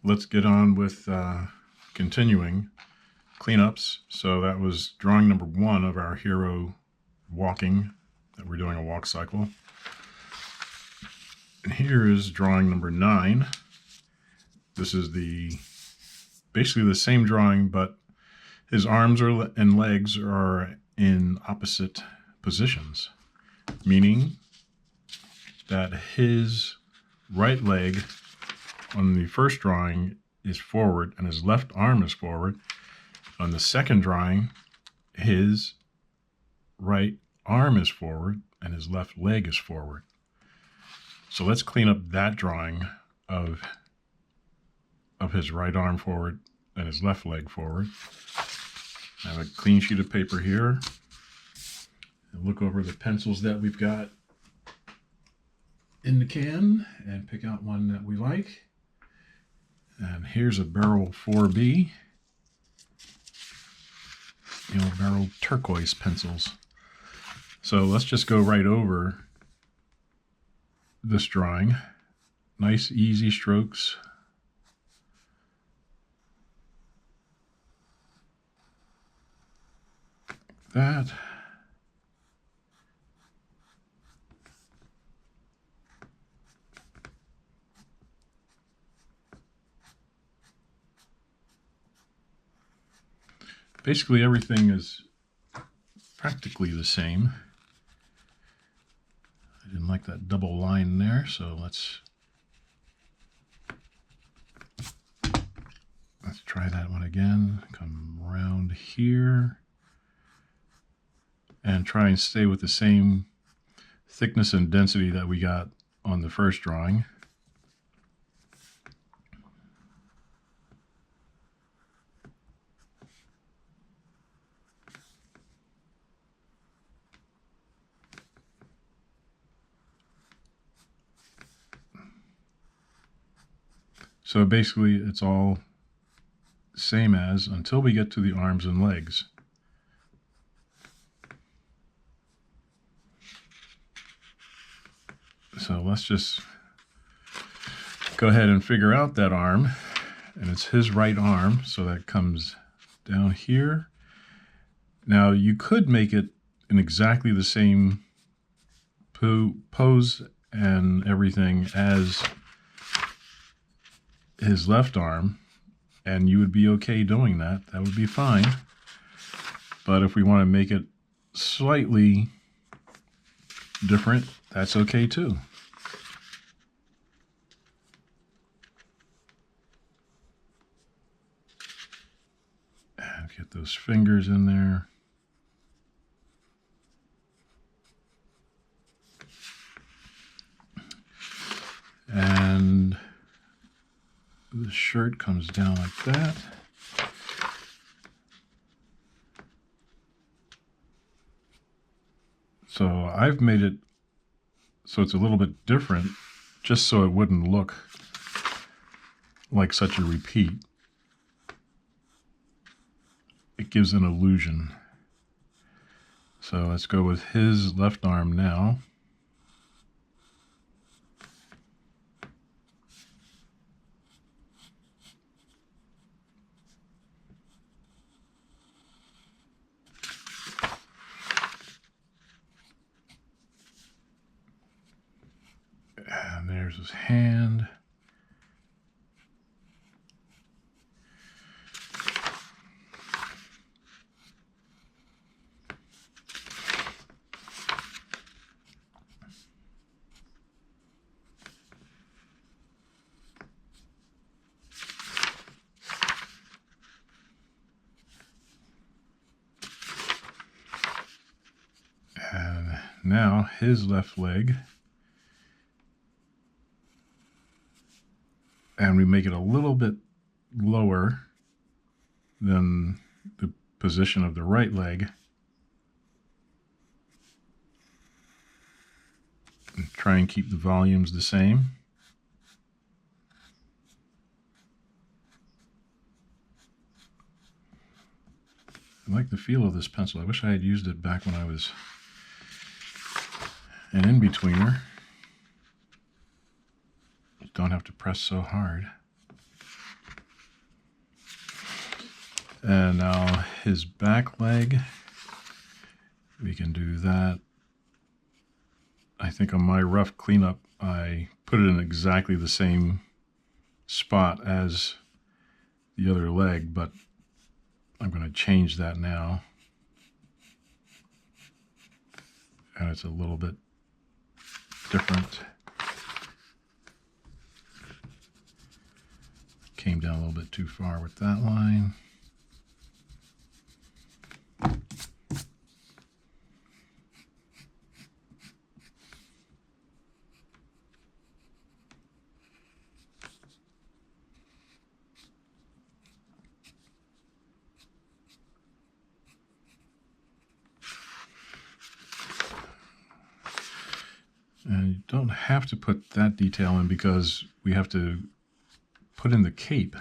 let's get on with continuing cleanups. So that was drawing number 1 of our hero walking, that we're doing a walk cycle. And here is drawing number 9. This is basically the same drawing, but his arms and legs are in opposite positions, meaning that his right leg on the first drawing is forward and his left arm is forward. On the second drawing, his right arm is forward and his left leg is forward. So let's clean up that drawing of his right arm forward and his left leg forward. I have a clean sheet of paper here. And look over the pencils that we've got in the can and pick out one that we like. And here's a Berol 4B. Berol turquoise pencils. So let's just go right over this drawing. Nice easy strokes. That. Basically everything is practically the same. I didn't like that double line there, so let's try that one again. Come around here and try and stay with the same thickness and density that we got on the first drawing. So basically it's all same as until we get to the arms and legs. So let's just go ahead and figure out that arm, and it's his right arm, so that comes down here. Now you could make it in exactly the same pose and everything as his left arm, and you would be okay doing that. That would be fine. But if we want to make it slightly different, that's okay too. And get those fingers in there. And the shirt comes down like that. So I've made it so it's a little bit different, just so it wouldn't look like such a repeat. It gives an illusion. So let's go with his left arm now. And there's his hand. And now his left leg. And we make it a little bit lower than the position of the right leg. And try and keep the volumes the same. I like the feel of this pencil. I wish I had used it back when I was an in-betweener. You don't have to press so hard. And now his back leg, we can do that. I think on my rough cleanup, I put it in exactly the same spot as the other leg, but I'm going to change that now. And it's a little bit different. Came down a little bit too far with that line. And you don't have to put that detail in because we have to put in the cape.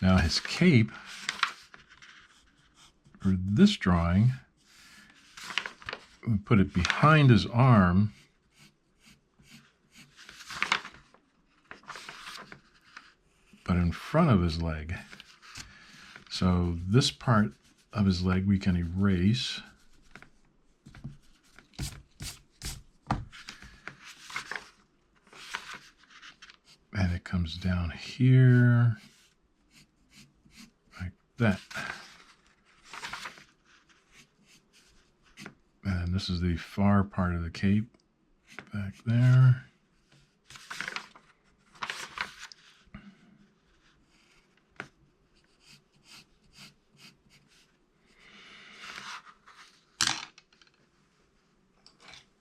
Now his cape, for this drawing, we put it behind his arm, but in front of his leg. So this part of his leg we can erase. And it comes down here, like that. And this is the far part of the cape, back there.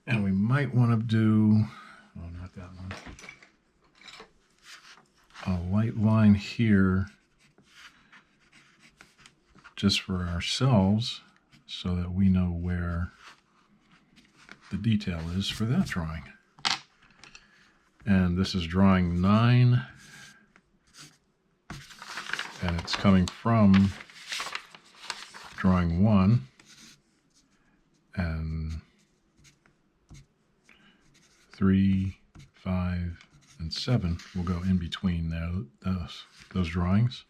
And we might want to do, oh, not that one. A light line here just for ourselves so that we know where the detail is for that drawing. And this is drawing 9, and it's coming from drawing 1, and 3, 5, and 7 will go in between those drawings.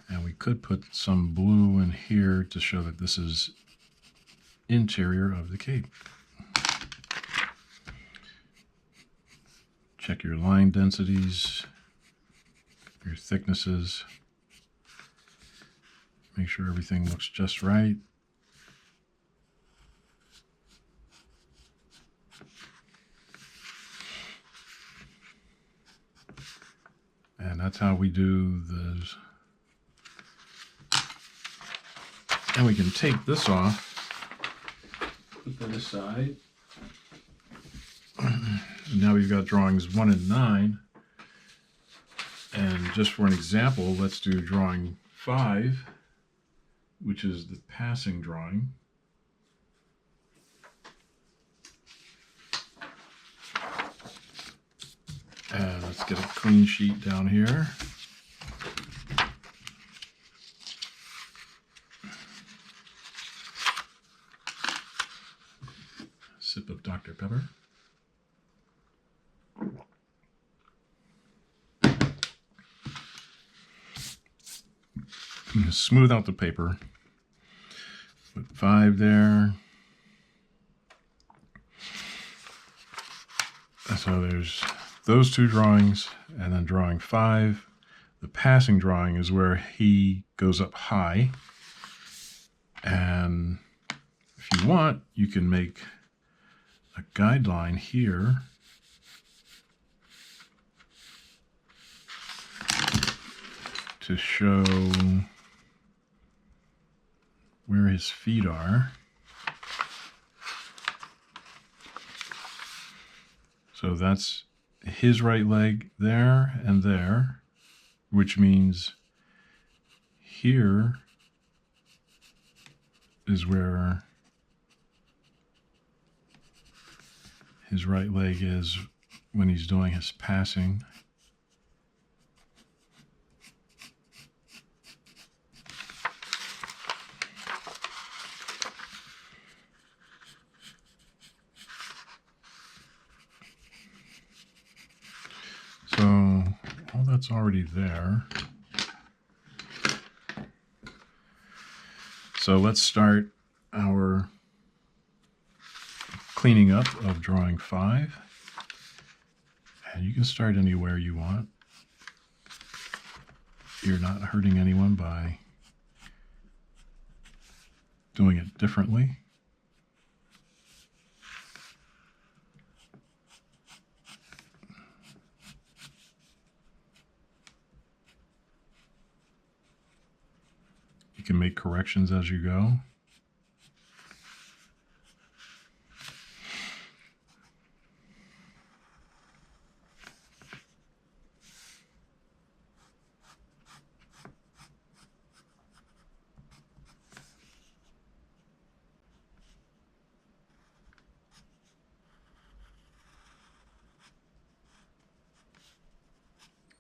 And we could put some blue in here to show that this is interior of the cape. Check your line densities, your thicknesses. Make sure everything looks just right. And that's how we do those. And we can take this off, put that aside. And now we've got drawings 1 and 9. And just for an example, let's do drawing 5, which is the passing drawing. And let's get a clean sheet down here. Sip of Dr. Pepper. Smooth out the paper. Put 5 there. So there's those 2 drawings, and then drawing 5. The passing drawing is where he goes up high. And if you want, you can make a guideline here to show where his feet are. So that's his right leg there and there, which means here is where his right leg is when he's doing his passing. So all that's already there. So let's start our cleaning up of drawing 5. And you can start anywhere you want. You're not hurting anyone by doing it differently. You can make corrections as you go.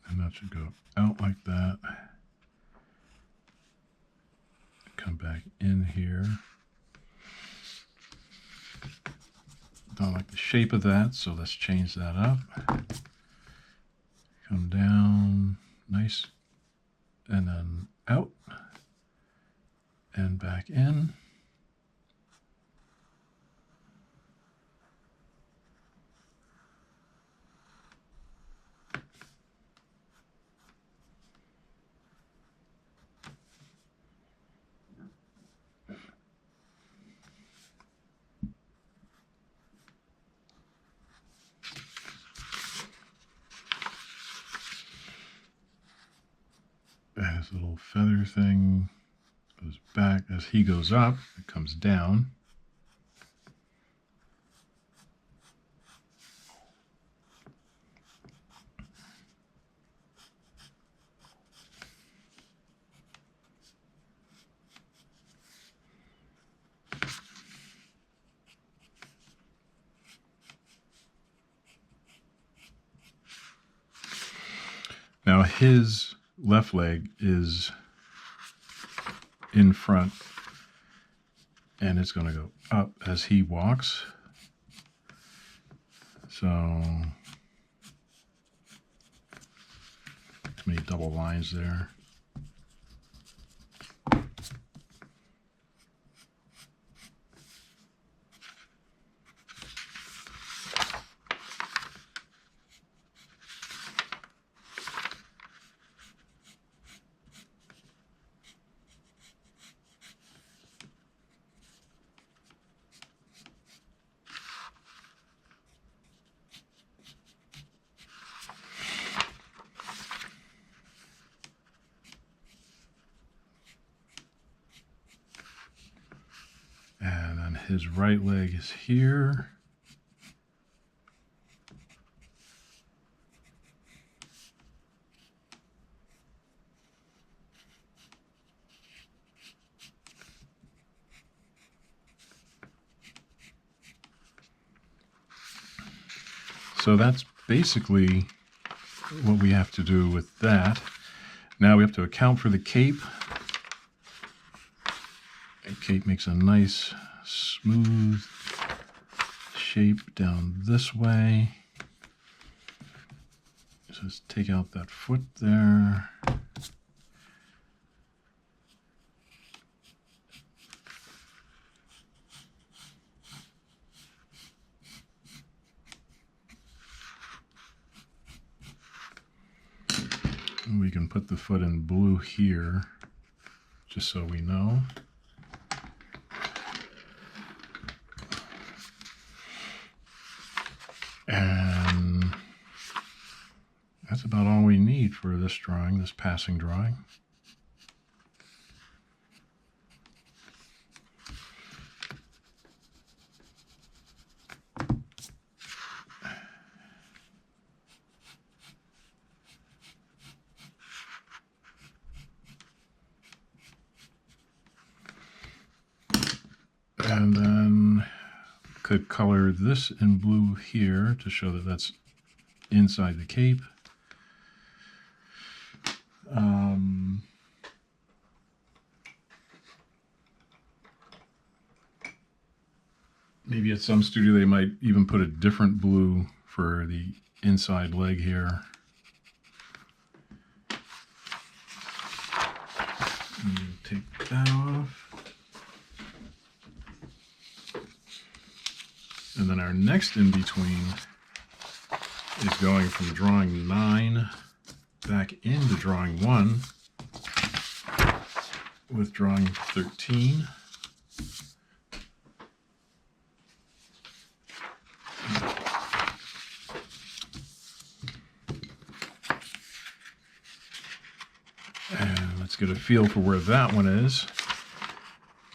And that should go out like that. Come back in here. Don't like the shape of that, so let's change that up. Come down, nice, and then out, and back in. His little feather thing goes back. As he goes up, it comes down. Now his left leg is in front, and it's going to go up as he walks. So too many double lines there. And then his right leg is here. So that's basically what we have to do with that. Now we have to account for the cape. And cape makes a nice smooth shape down this way. Just take out that foot there. And we can put the foot in blue here, just so we know. And that's about all we need for this drawing, this passing drawing. And then could color this in blue here to show that that's inside the cape. Maybe at some studio they might even put a different blue for the inside leg here. Take that off. And then our next in between is going from drawing 9 back into drawing 1 with drawing 13. And let's get a feel for where that one is.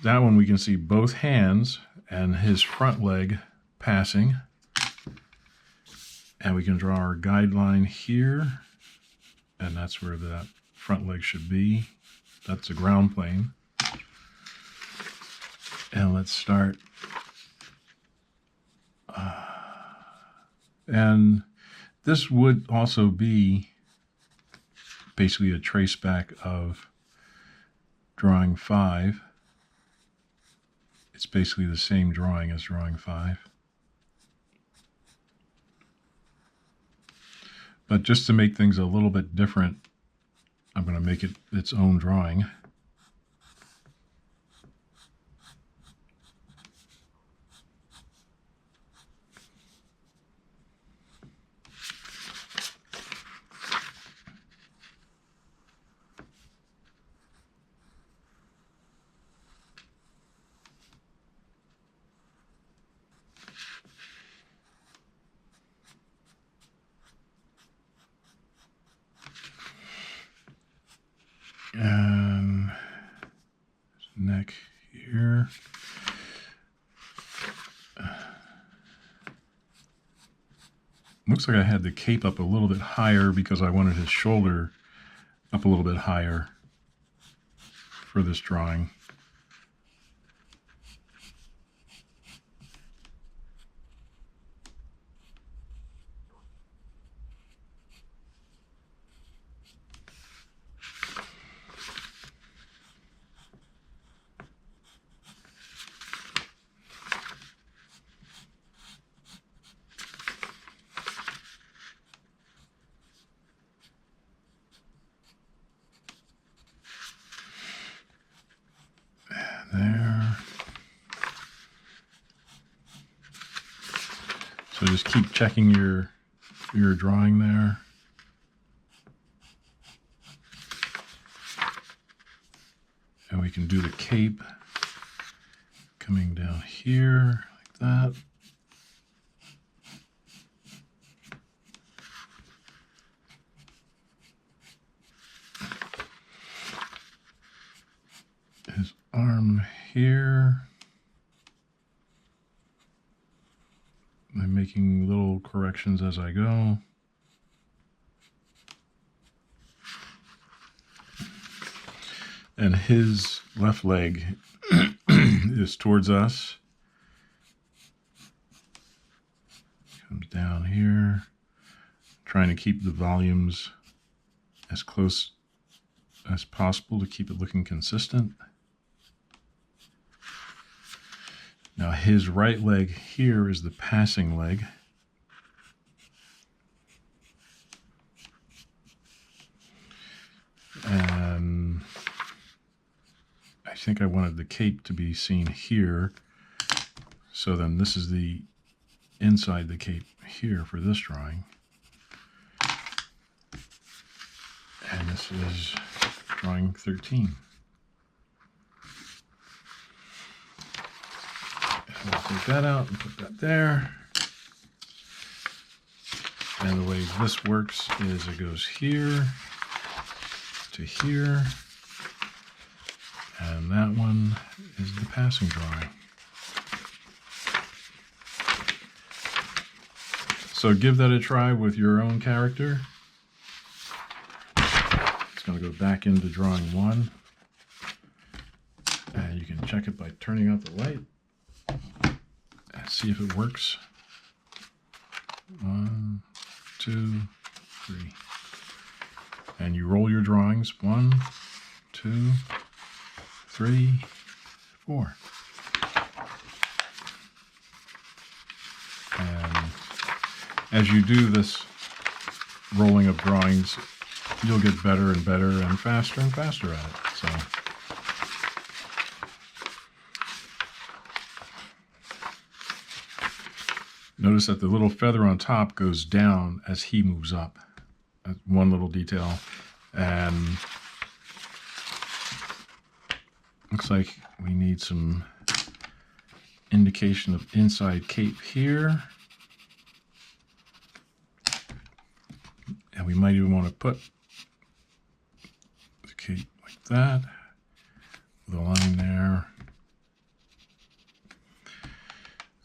That one we can see both hands and his front leg passing. And we can draw our guideline here. And that's where that front leg should be. That's the ground plane. And let's start. And this would also be basically a trace back of drawing 5. It's basically the same drawing as drawing 5. But just to make things a little bit different, I'm going to make it its own drawing. And neck here. Looks like I had the cape up a little bit higher because I wanted his shoulder up a little bit higher for this drawing. There. So just keep checking your drawing there. And we can do the cape coming down here like that. His arm here. I'm making little corrections as I go. And his left leg is towards us. Comes down here. Trying to keep the volumes as close as possible to keep it looking consistent. Now his right leg here is the passing leg. And I think I wanted the cape to be seen here. So then this is the inside the cape here for this drawing. And this is drawing 13. And we'll take that out and put that there. And the way this works is it goes here to here. And that one is the passing drawing. So give that a try with your own character. It's going to go back into drawing 1. And you can check it by turning out the light. And see if it works. 1, 2, 3. And you roll your drawings. 1, 2, 3, 4. And as you do this rolling of drawings, you'll get better and better and faster at it. So Notice that the little feather on top goes down as he moves up. That's one little detail. And looks like we need some indication of inside cape here. And we might even want to put the cape like that, with a line there,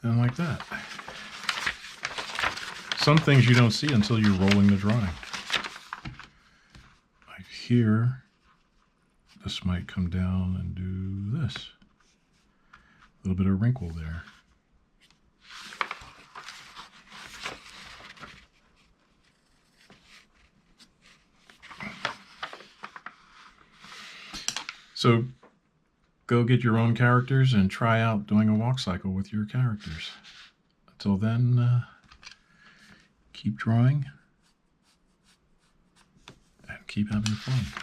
and like that. Some things you don't see until you're rolling the drawing. Like here, this might come down and do this. A little bit of wrinkle there. So go get your own characters and try out doing a walk cycle with your characters. Until then, keep drawing and keep having fun.